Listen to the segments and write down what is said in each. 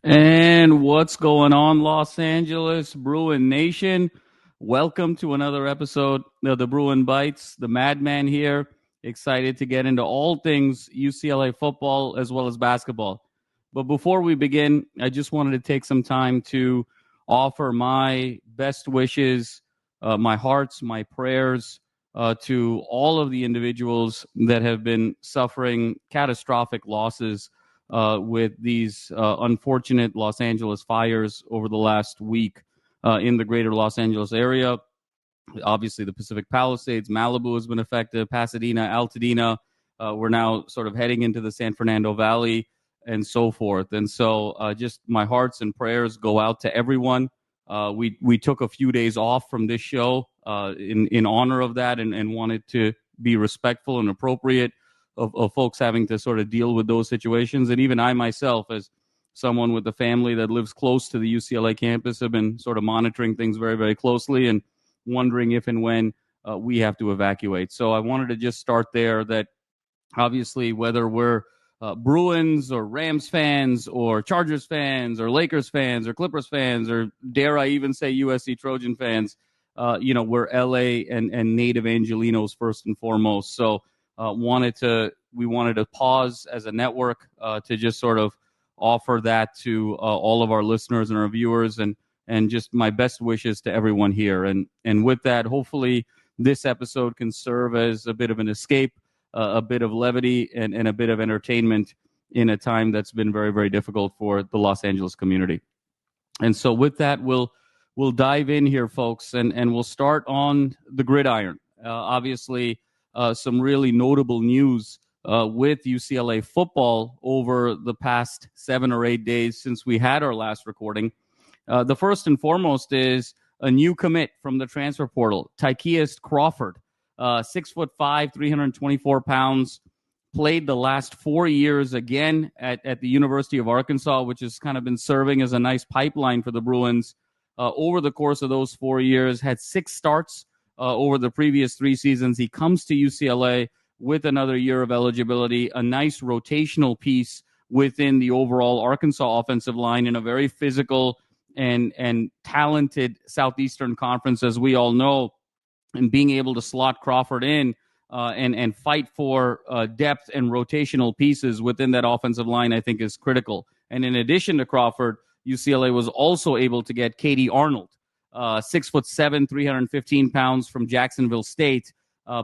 And what's going on, Los Angeles Bruin Nation? Welcome to another episode of the Bruin Bites. The Madman here, excited to get into all things UCLA football as well as basketball. But before we begin, I just wanted to take some time to offer my best wishes, my hearts, my prayers to all of the individuals that have been suffering catastrophic losses with these unfortunate Los Angeles fires over the last week in the greater Los Angeles area. Obviously, the Pacific Palisades, Malibu has been affected, Pasadena, Altadena. We're now sort of heading into the San Fernando Valley and so forth. And so just my hearts and prayers go out to everyone. We took a few days off from this show in honor of that and wanted to be respectful and appropriate of folks having to sort of deal with those situations. And even I myself, as someone with a family that lives close to the UCLA campus, have been sort of monitoring things very, very closely and wondering if and when we have to evacuate. So I wanted to just start there that obviously whether we're Bruins or Rams fans or Chargers fans or Lakers fans or Clippers fans or dare I even say USC Trojan fans, we're LA and native Angelenos first and foremost. So we wanted to pause as a network to just sort of offer that to all of our listeners and our viewers and just my best wishes to everyone here. And with that, hopefully this episode can serve as a bit of an escape, a bit of levity and a bit of entertainment in a time that's been very, very difficult for the Los Angeles community. And so with that, we'll dive in here, folks, and we'll start on the gridiron. Obviously, some really notable news with UCLA football over the past 7 or 8 days since we had our last recording. The first and foremost is a new commit from the transfer portal, Tykeist Crawford, 6'5", 324 pounds, played the last 4 years again at the University of Arkansas, which has kind of been serving as a nice pipeline for the Bruins. Over the course of those 4 years, had 6 starts over the previous 3 seasons. He comes to UCLA with another year of eligibility, a nice rotational piece within the overall Arkansas offensive line in a very physical and talented Southeastern Conference, as we all know, and being able to slot Crawford in and fight for depth and rotational pieces within that offensive line, I think is critical. And in addition to Crawford, UCLA was also able to get Katie Arnold, 6'7", 315 pounds from Jacksonville State,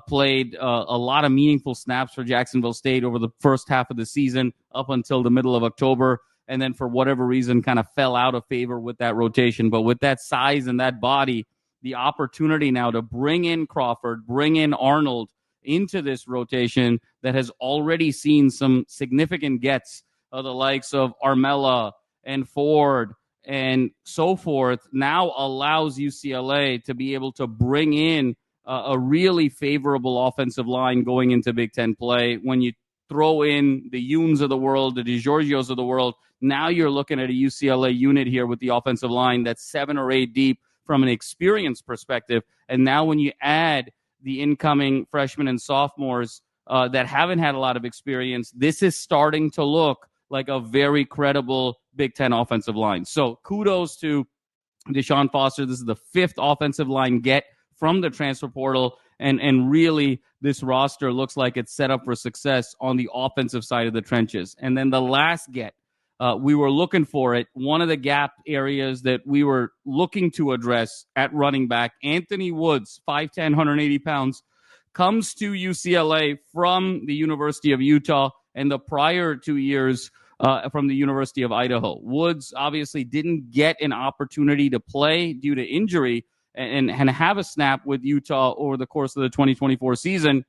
played a lot of meaningful snaps for Jacksonville State over the first half of the season up until the middle of October, and then for whatever reason kind of fell out of favor with that rotation. But with that size and that body, the opportunity now to bring in Crawford, bring in Arnold into this rotation that has already seen some significant gets of the likes of Armella and Ford and so forth, now allows UCLA to be able to bring in a really favorable offensive line going into Big Ten play. When you throw in the Youns of the world, the DeGiorgios of the world, now you're looking at a UCLA unit here with the offensive line that's 7 or 8 deep from an experience perspective. And now when you add the incoming freshmen and sophomores that haven't had a lot of experience, this is starting to look like a very credible Big Ten offensive line. So kudos to DeShaun Foster. This is the 5th offensive line get from the transfer portal. And really, this roster looks like it's set up for success on the offensive side of the trenches. And then the last get, we were looking for it. One of the gap areas that we were looking to address at running back, Anthony Woods, 5'10", 180 pounds, comes to UCLA from the University of Utah and the prior 2 years from the University of Idaho. Woods obviously didn't get an opportunity to play due to injury and have a snap with Utah over the course of the 2024 season,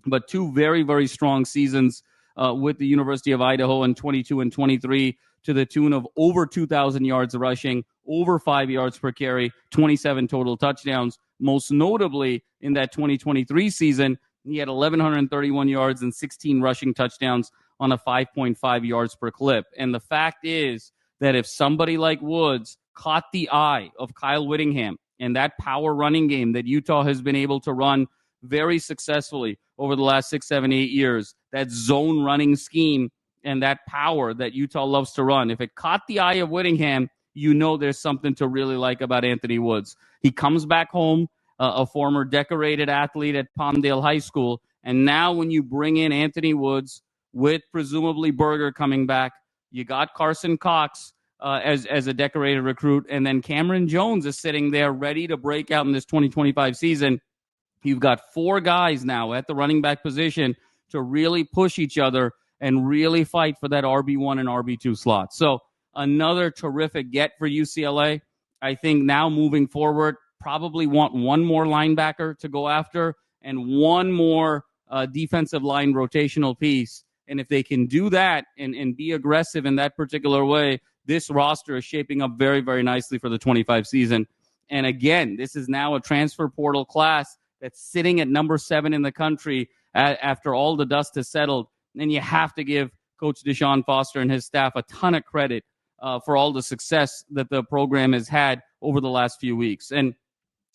but 2 very, very strong seasons with the University of Idaho in 22 and 23 to the tune of over 2,000 yards rushing, over 5 yards per carry, 27 total touchdowns. Most notably in that 2023 season, he had 1,131 yards and 16 rushing touchdowns on a 5.5 yards per clip. And the fact is that if somebody like Woods caught the eye of Kyle Whittingham and that power running game that Utah has been able to run very successfully over the last 6, 7, 8 years, that zone running scheme and that power that Utah loves to run. If it caught the eye of Whittingham, you know there's something to really like about Anthony Woods. He comes back home, a former decorated athlete at Palmdale High School, and now when you bring in Anthony Woods with presumably Berger coming back, you got Carson Cox as a decorated recruit, and then Cameron Jones is sitting there ready to break out in this 2025 season. You've got 4 guys now at the running back position to really push each other and really fight for that RB1 and RB2 slot. So another terrific get for UCLA. I think now moving forward, probably want one more linebacker to go after and one more defensive line rotational piece. And if they can do that and be aggressive in that particular way, this roster is shaping up very, very nicely for the 25 season. And again, this is now a transfer portal class that's sitting at number 7 in the country after all the dust has settled. And you have to give Coach DeShaun Foster and his staff a ton of credit for all the success that the program has had over the last few weeks. And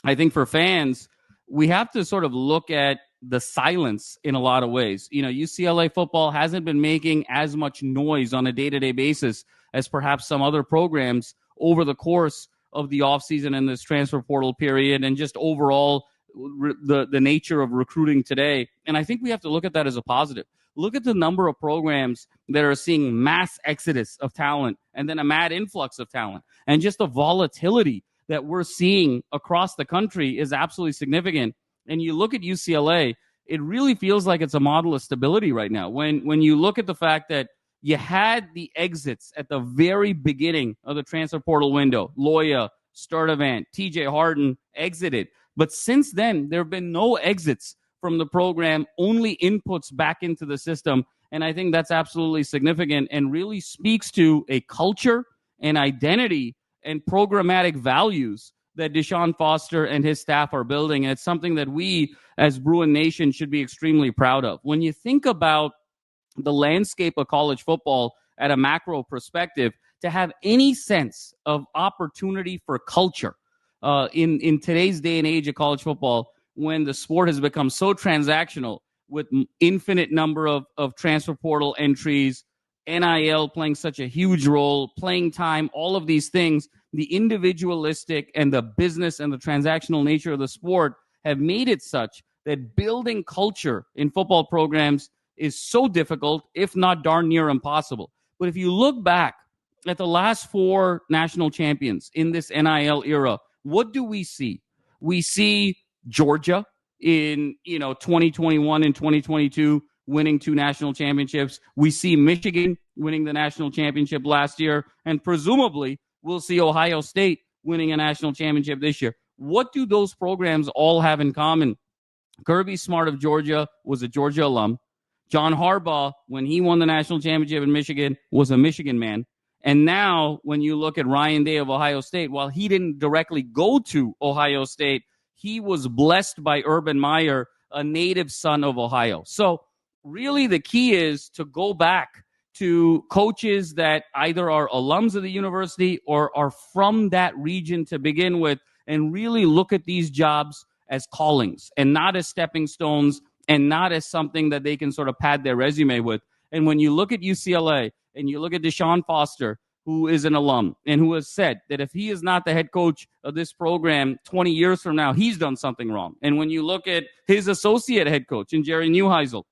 I think for fans, we have to sort of look at the silence in a lot of ways. You know, UCLA football hasn't been making as much noise on a day-to-day basis as perhaps some other programs over the course of the offseason and this transfer portal period and just overall the nature of recruiting today. And I think we have to look at that as a positive. Look at the number of programs that are seeing mass exodus of talent and then a mad influx of talent. And just the volatility that we're seeing across the country is absolutely significant. And you look at UCLA, it really feels like it's a model of stability right now. When you look at the fact that you had the exits at the very beginning of the transfer portal window, Loya, Sturdivant, TJ Harden exited. But since then, there have been no exits from the program, only inputs back into the system. And I think that's absolutely significant and really speaks to a culture and identity and programmatic values that DeShaun Foster and his staff are building. And it's something that we as Bruin Nation should be extremely proud of. When you think about the landscape of college football at a macro perspective, to have any sense of opportunity for culture in today's day and age of college football, when the sport has become so transactional with infinite number of transfer portal entries, NIL playing such a huge role, playing time, all of these things, the individualistic and the business and the transactional nature of the sport have made it such that building culture in football programs is so difficult, if not darn near impossible. But if you look back at the last 4 national champions in this NIL era, what do we see? We see Georgia in 2021 and 2022 winning 2 national championships. We see Michigan winning the national championship last year, and presumably we'll see Ohio State winning a national championship this year. What do those programs all have in common? Kirby Smart of Georgia was a Georgia alum. John Harbaugh, when he won the national championship in Michigan, was a Michigan man. And now when you look at Ryan Day of Ohio State, while he didn't directly go to Ohio State, he was blessed by Urban Meyer, a native son of Ohio. So really the key is to go back to coaches that either are alums of the university or are from that region to begin with, and really look at these jobs as callings and not as stepping stones and not as something that they can sort of pad their resume with. And when you look at UCLA and you look at DeShaun Foster, who is an alum and who has said that if he is not the head coach of this program 20 years from now, he's done something wrong. And when you look at his associate head coach in Jerry Neuheisel,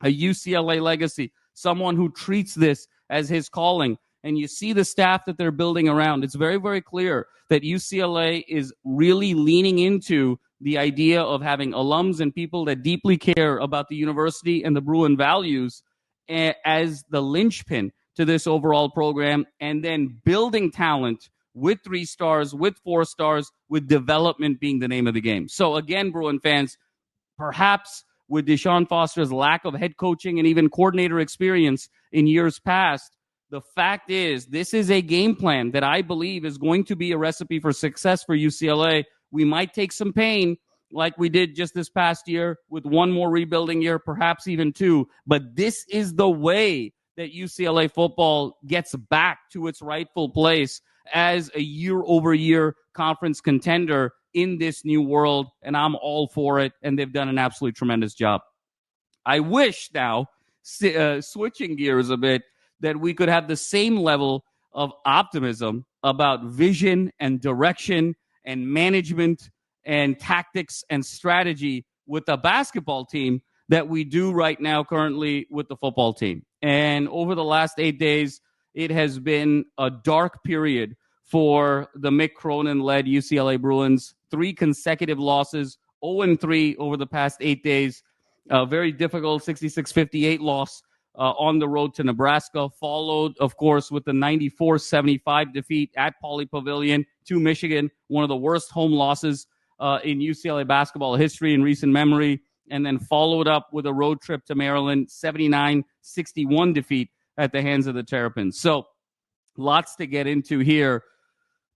a UCLA legacy, someone who treats this as his calling, and you see the staff that they're building around, it's very, very clear that UCLA is really leaning into the idea of having alums and people that deeply care about the university and the Bruin values as the linchpin to this overall program, and then building talent with 3 stars, with 4 stars, with development being the name of the game. So again, Bruin fans, perhaps with DeShaun Foster's lack of head coaching and even coordinator experience in years past, the fact is this is a game plan that I believe is going to be a recipe for success for UCLA. We might take some pain like we did just this past year with 1 more rebuilding year, perhaps even 2, but this is the way that UCLA football gets back to its rightful place as a year-over-year conference contender in this new world, and I'm all for it, and they've done an absolutely tremendous job. I wish now, switching gears a bit, that we could have the same level of optimism about vision and direction and management and tactics and strategy with the basketball team that we do right now currently with the football team. And over the last 8 days, it has been a dark period for the Mick Cronin-led UCLA Bruins. 3 consecutive losses, 0-3 over the past 8 days. A very difficult 66-58 loss on the road to Nebraska, followed, of course, with the 94-75 defeat at Pauley Pavilion to Michigan, one of the worst home losses in UCLA basketball history in recent memory, and then followed up with a road trip to Maryland, 79-61 defeat at the hands of the Terrapins. So lots to get into here.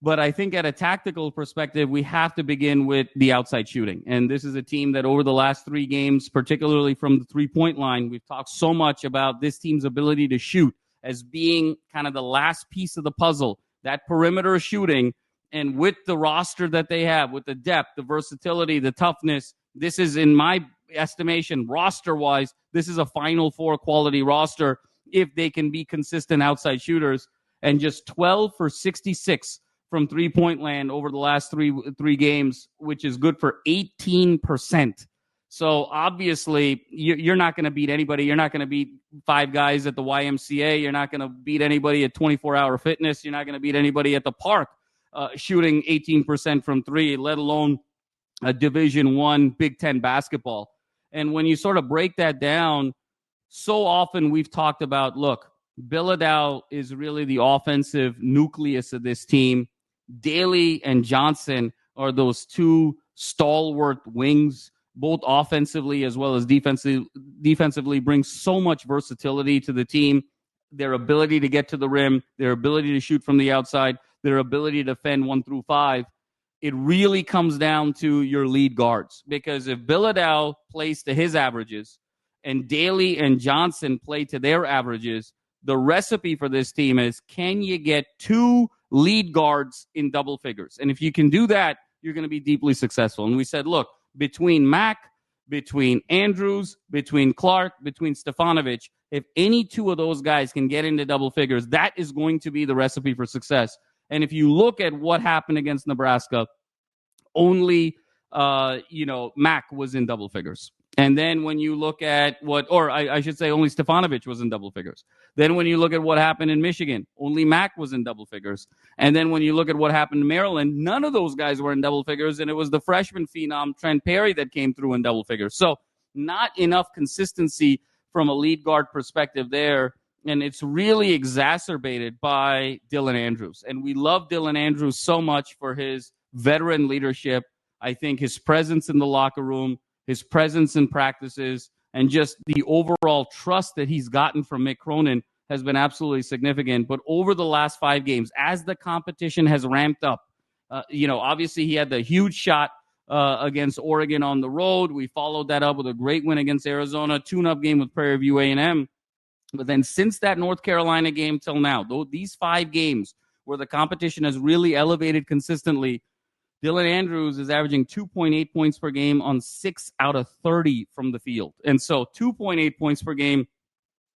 But I think at a tactical perspective, we have to begin with the outside shooting. And this is a team that over the last 3 games, particularly from the three-point line, we've talked so much about this team's ability to shoot as being kind of the last piece of the puzzle, that perimeter shooting. And with the roster that they have, with the depth, the versatility, the toughness, this is, in my estimation, roster-wise, this is a Final Four quality roster if they can be consistent outside shooters. And just 12 for 66 from three-point land over the last three games, which is good for 18%. So obviously, you're not going to beat anybody. You're not going to beat 5 guys at the YMCA. You're not going to beat anybody at 24-Hour Fitness. You're not going to beat anybody at the park shooting 18% from 3, let alone a Division I Big Ten basketball. And when you sort of break that down, so often we've talked about, look, Bilodeau is really the offensive nucleus of this team. Daly and Johnson are those 2 stalwart wings, both offensively as well as defensively bring so much versatility to the team. Their ability to get to the rim, their ability to shoot from the outside, their ability to defend 1 through 5. It really comes down to your lead guards, because if Bilodeau plays to his averages and Daly and Johnson play to their averages, the recipe for this team is, can you get 2 lead guards in double figures? And if you can do that, you're going to be deeply successful. And we said, look, between Mack, between Andrews, between Clark, between Stefanovic, if any 2 of those guys can get into double figures, that is going to be the recipe for success. And if you look at what happened against Nebraska, only, Mack was in double figures. And then when you look at I should say only Stefanovic was in double figures. Then when you look at what happened in Michigan, only Mack was in double figures. And then when you look at what happened in Maryland, none of those guys were in double figures, and it was the freshman phenom Trent Perry that came through in double figures. So not enough consistency from a lead guard perspective there, and it's really exacerbated by Dylan Andrews. And we love Dylan Andrews so much for his veteran leadership. I think his presence in the locker room, his presence in practices, and just the overall trust that he's gotten from Mick Cronin has been absolutely significant. But over the last 5 games, as the competition has ramped up, obviously he had the huge shot against Oregon on the road. We followed that up with a great win against Arizona, tune-up game with Prairie View A&M. But then since that North Carolina game till now, these 5 games where the competition has really elevated consistently, Dylan Andrews is averaging 2.8 points per game on 6 out of 30 from the field. And so 2.8 points per game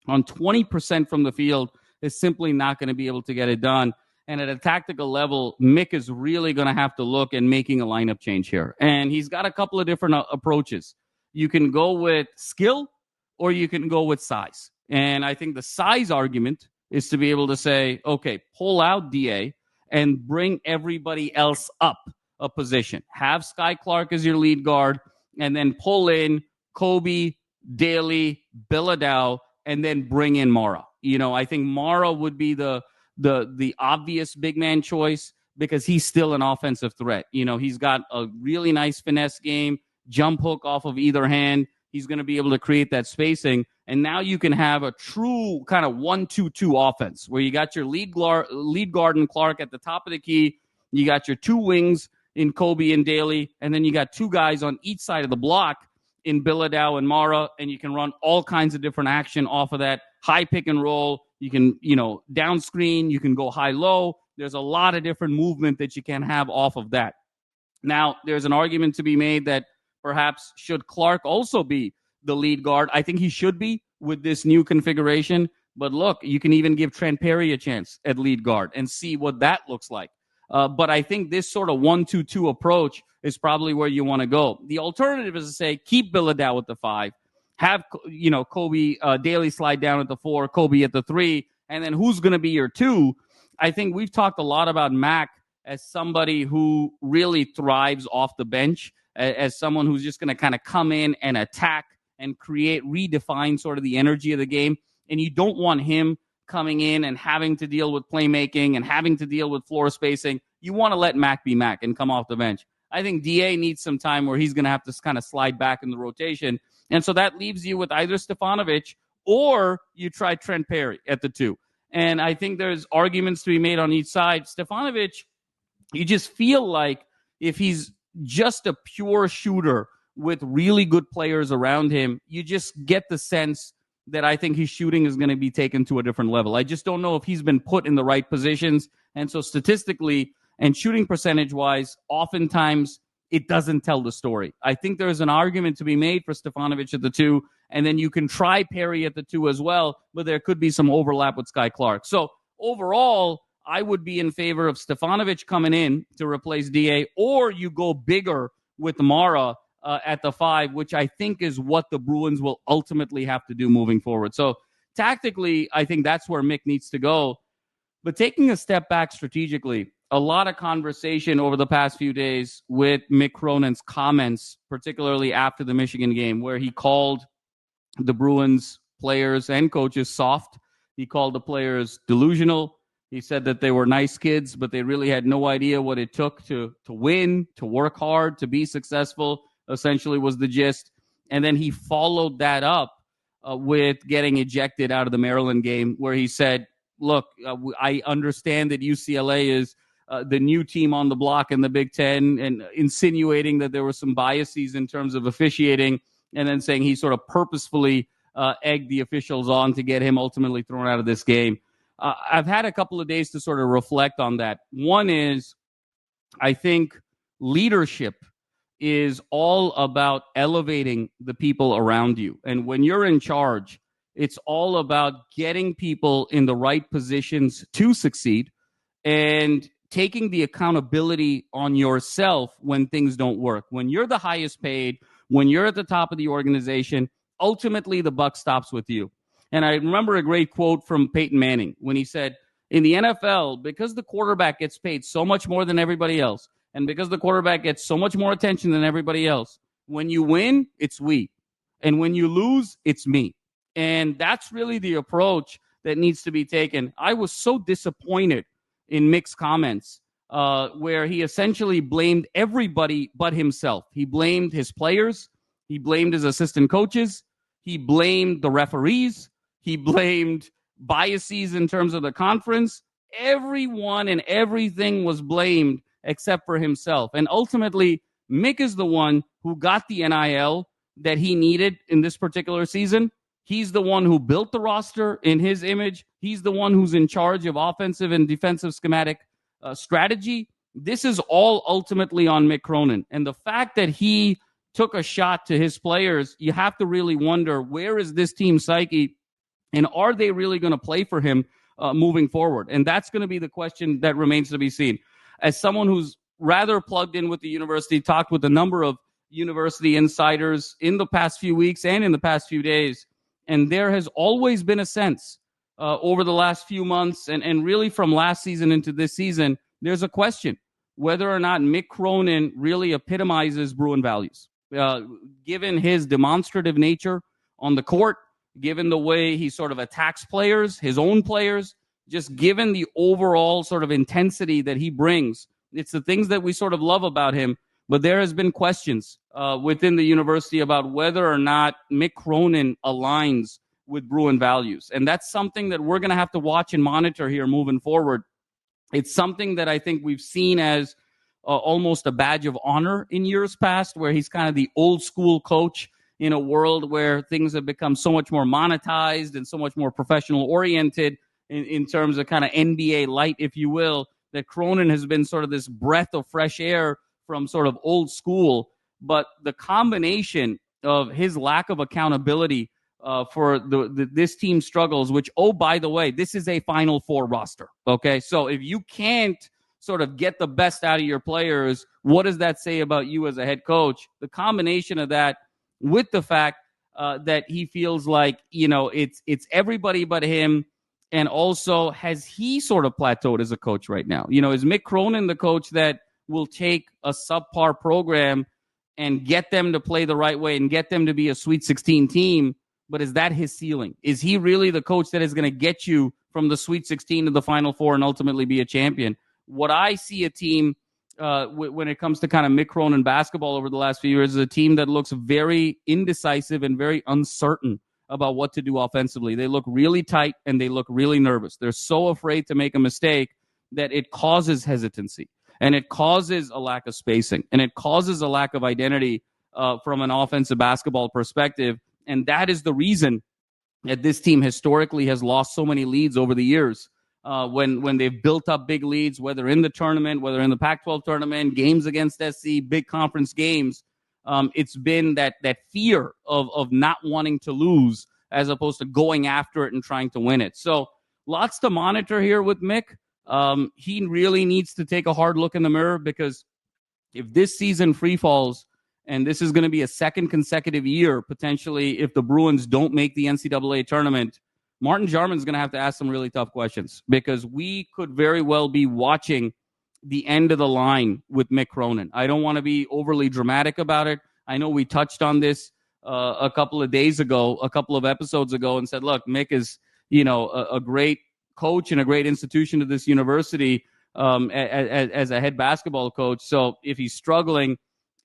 on 20% from the field is simply not going to be able to get it done. And at a tactical level, Mick is really going to have to look at making a lineup change here. And he's got a couple of different approaches. You can go with skill or you can go with size. And I think the size argument is to be able to say, okay, pull out DA and bring everybody else up a position. Have Sky Clark as your lead guard, and then pull in Kobe, Daly, Bilodeau, and then bring in Mara. I think Mara would be the obvious big man choice because he's still an offensive threat. He's got a really nice finesse game, jump hook off of either hand. He's going to be able to create that spacing. And now you can have a true kind of 1-2-2 offense where you got your lead guard and Clark at the top of the key. You got your 2 wings in Kobe and Daly, and then you got 2 guys on each side of the block in Bilodeau and Mara, and you can run all kinds of different action off of that. High pick and roll. You can, down screen. You can go high-low. There's a lot of different movement that you can have off of that. Now, there's an argument to be made that perhaps should Clark also be the lead guard? I think he should be, with this new configuration. But look, you can even give Trent Perry a chance at lead guard and see what that looks like. But I think this sort of 1-2-2 approach is probably where you want to go. The alternative is to say, keep Billadau at the 5, have, Kobe Daly slide down at the 4, Kobe at the 3, and then who's going to be your 2? I think we've talked a lot about Mac as somebody who really thrives off the bench, as someone who's just going to kind of come in and attack and redefine sort of the energy of the game. And you don't want him coming in and having to deal with playmaking and having to deal with floor spacing. You want to let Mac be Mac and come off the bench. I think DA needs some time where he's going to have to kind of slide back in the rotation. And so that leaves you with either Stefanovic or you try Trent Perry at the 2. And I think there's arguments to be made on each side. Stefanovic, you just feel like if he's just a pure shooter with really good players around him, you just get the sense that I think his shooting is going to be taken to a different level. I just don't know if he's been put in the right positions. And so statistically and shooting percentage-wise, oftentimes it doesn't tell the story. I think there's an argument to be made for Stefanovic at the 2, and then you can try Perry at the 2 as well, but there could be some overlap with Sky Clark. So overall, I would be in favor of Stefanovic coming in to replace DA, or you go bigger with Mara at the 5, which I think is what the Bruins will ultimately have to do moving forward. So tactically, I think that's where Mick needs to go. But taking a step back strategically, a lot of conversation over the past few days with Mick Cronin's comments, particularly after the Michigan game, where he called the Bruins players and coaches soft. He called the players delusional. He said that they were nice kids, but they really had no idea what it took to win, to work hard, to be successful, essentially was the gist. And then he followed that up with getting ejected out of the Maryland game, where he said, look, I understand that UCLA is the new team on the block in the Big Ten, and insinuating that there were some biases in terms of officiating, and then saying he sort of purposefully egged the officials on to get him ultimately thrown out of this game. I've had a couple of days to sort of reflect on that. One is, I think leadership is all about elevating the people around you. And when you're in charge, it's all about getting people in the right positions to succeed and taking the accountability on yourself when things don't work. When you're the highest paid, when you're at the top of the organization, ultimately the buck stops with you. And I remember a great quote from Peyton Manning when he said, in the NFL, because the quarterback gets paid so much more than everybody else, and because the quarterback gets so much more attention than everybody else, when you win, it's we. And when you lose, it's me. And that's really the approach that needs to be taken. I was so disappointed in Mick's comments where he essentially blamed everybody but himself. He blamed his players. He blamed his assistant coaches. He blamed the referees. He blamed biases in terms of the conference. Everyone and everything was blamed except for himself. And ultimately, Mick is the one who got the NIL that he needed in this particular season. He's the one who built the roster in his image. He's the one who's in charge of offensive and defensive schematic strategy. This is all ultimately on Mick Cronin. And the fact that he took a shot to his players, you have to really wonder, where is this team psyche? And are they really going to play for him moving forward? And that's going to be the question that remains to be seen. As someone who's rather plugged in with the university, talked with a number of university insiders in the past few weeks and in the past few days, and there has always been a sense over the last few months and really from last season into this season, there's a question whether or not Mick Cronin really epitomizes Bruin values. Given his demonstrative nature on the court, given the way he sort of attacks players, his own players, just given the overall sort of intensity that he brings. It's the things that we sort of love about him. But there has been questions within the university about whether or not Mick Cronin aligns with Bruin values. And that's something that we're going to have to watch and monitor here moving forward. It's something that I think we've seen as almost a badge of honor in years past, where he's kind of the old school coach in a world where things have become so much more monetized and so much more professional oriented in terms of kind of NBA light, if you will, that Cronin has been sort of this breath of fresh air from sort of old school. But the combination of his lack of accountability for this team struggles, which, oh, by the way, this is a Final Four roster. Okay, so if you can't sort of get the best out of your players, what does that say about you as a head coach? The combination of that with the fact that he feels like, it's everybody but him. And also, has he sort of plateaued as a coach right now? Is Mick Cronin the coach that will take a subpar program and get them to play the right way and get them to be a Sweet 16 team? But is that his ceiling? Is he really the coach that is going to get you from the Sweet 16 to the Final Four and ultimately be a champion? What I see a team when it comes to kind of Mick Cronin basketball over the last few years is a team that looks very indecisive and very uncertain about what to do offensively. They look really tight and they look really nervous. They're so afraid to make a mistake that it causes hesitancy and it causes a lack of spacing and it causes a lack of identity from an offensive basketball perspective. And that is the reason that this team historically has lost so many leads over the years. When they've built up big leads, whether in the tournament, whether in the Pac-12 tournament, games against SC, big conference games, it's been that fear of not wanting to lose as opposed to going after it and trying to win it. So lots to monitor here with Mick. He really needs to take a hard look in the mirror, because if this season free falls, and this is going to be a second consecutive year, potentially, if the Bruins don't make the NCAA tournament, Martin Jarman's going to have to ask some really tough questions, because we could very well be watching the end of the line with Mick Cronin. I don't want to be overly dramatic about it. I know we touched on this a couple of episodes ago, and said, look, Mick is, a great coach and a great institution to this university as a head basketball coach. So if he's struggling,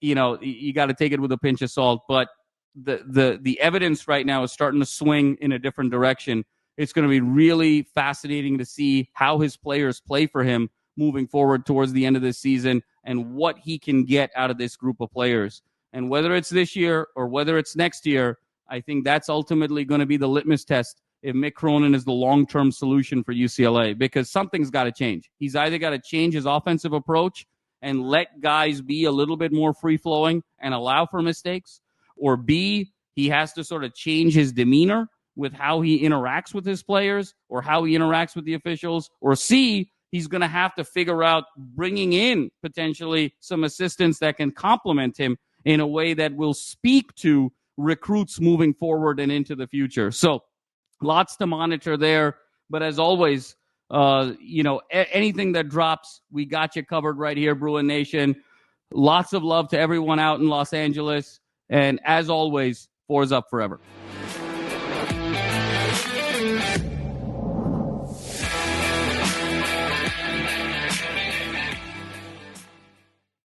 you got to take it with a pinch of salt. But the evidence right now is starting to swing in a different direction. It's going to be really fascinating to see how his players play for him moving forward towards the end of this season and what he can get out of this group of players. And whether it's this year or whether it's next year, I think that's ultimately going to be the litmus test if Mick Cronin is the long-term solution for UCLA, because something's got to change. He's either got to change his offensive approach and let guys be a little bit more free-flowing and allow for mistakes, or B, he has to sort of change his demeanor with how he interacts with his players or how he interacts with the officials, or C, he's going to have to figure out bringing in potentially some assistants that can complement him in a way that will speak to recruits moving forward and into the future. So lots to monitor there. But as always, anything that drops, we got you covered right here, Bruin Nation. Lots of love to everyone out in Los Angeles. And as always, fours up forever.